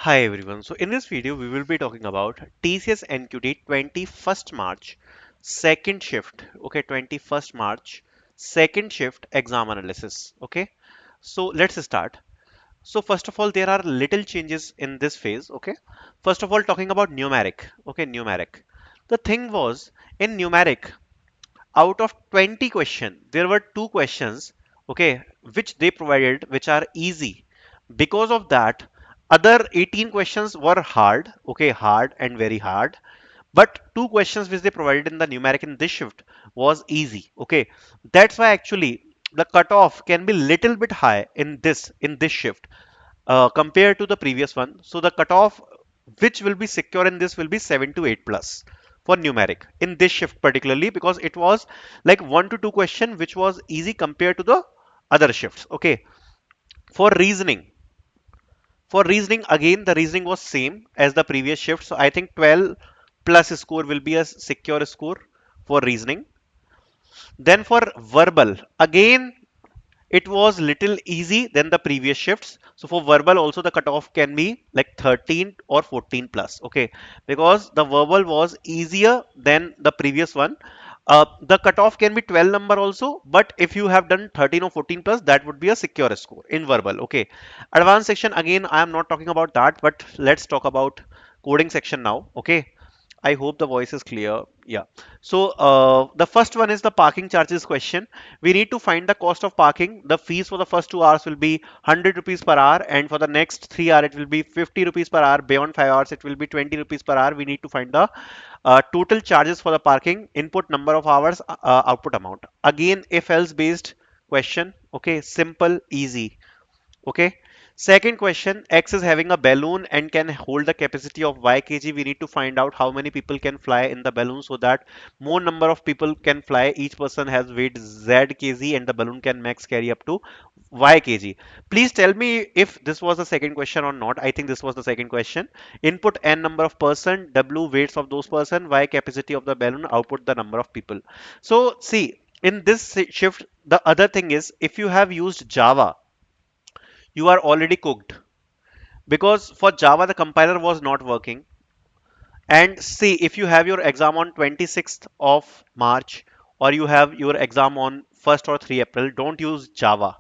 Hi everyone. So in this video we will be talking about TCS NQT 21st March second shift. Okay, 21st March second shift exam analysis. Okay. So let's start. So first of all there are little changes in this phase. Okay. First of all talking about numeric. Okay, numeric. The thing was in numeric out of 20 questions there were two questions, okay, which they provided which are easy. Because of that other 18 questions were hard, okay, hard and very hard, but two questions which they provided in the numeric in this shift was easy. Okay, that's why actually the cutoff can be little bit high in this shift compared to the previous one. So the cutoff which will be secure in this will be 7 to 8 plus for numeric in this shift particularly, because it was like 1 to 2 question which was easy compared to the other shifts. Okay, for reasoning again the reasoning was same as the previous shift, so I think 12 plus score will be a secure score for reasoning. Then for verbal again it was little easy than the previous shifts. So for verbal also the cutoff can be like 13 or 14 plus. Okay, because the verbal was easier than the previous one. The cutoff can be 12 number also, but if you have done 13 or 14 plus, that would be a secure score in verbal. Okay, advanced section again I am not talking about that, but let's talk about coding section now. Okay, I hope the voice is clear. Yeah. So the first one is the parking charges question. We need to find the cost of parking. The fees for the first 2 hours will be 100 rupees per hour, and for the next 3 hours it will be 50 rupees per hour. Beyond 5 hours it will be 20 rupees per hour. We need to find the total charges for the parking, input number of hours, output amount. Again, if else based question. Okay, simple, easy. Okay. Second question, X is having a balloon and can hold the capacity of Y kg. We need to find out how many people can fly in the balloon so that more number of people can fly. Each person has weight Z kg and the balloon can max carry up to Y kg. Please tell me if this was the second question or not. I think this was the second question. Input N number of person, W weights of those person, Y capacity of the balloon, output the number of people. So see, in this shift, the other thing is if you have used Java, you are already cooked, because for Java the compiler was not working. And see, if you have your exam on 26th of March or you have your exam on 1st or 3 April, don't use Java.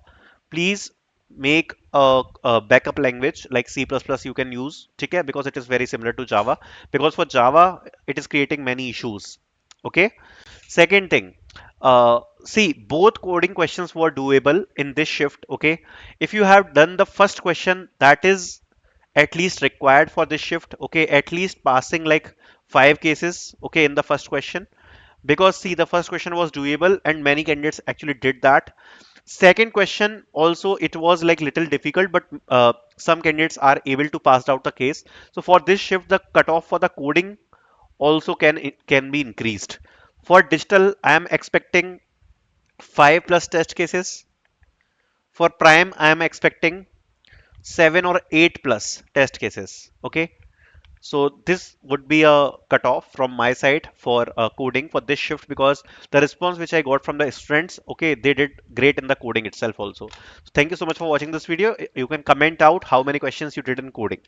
Please make a backup language like C++ you can use, okay, because it is very similar to Java. Because for Java it is creating many issues. Okay. Second thing, see, both coding questions were doable in this shift. Okay, if you have done the first question, that is at least required for this shift. Okay, at least passing like 5 cases. Okay, in the first question, because see, the first question was doable and many candidates actually did that. Second question also it was like little difficult, but some candidates are able to pass out the case. So for this shift, the cutoff for the coding also can be increased. For digital, I am expecting 5 plus test cases. For prime, I am expecting 7 or 8 plus test cases. Okay. So this would be a cutoff from my side for coding for this shift, because the response which I got from the students, okay, they did great in the coding itself also. So thank you so much for watching this video. You can comment out how many questions you did in coding.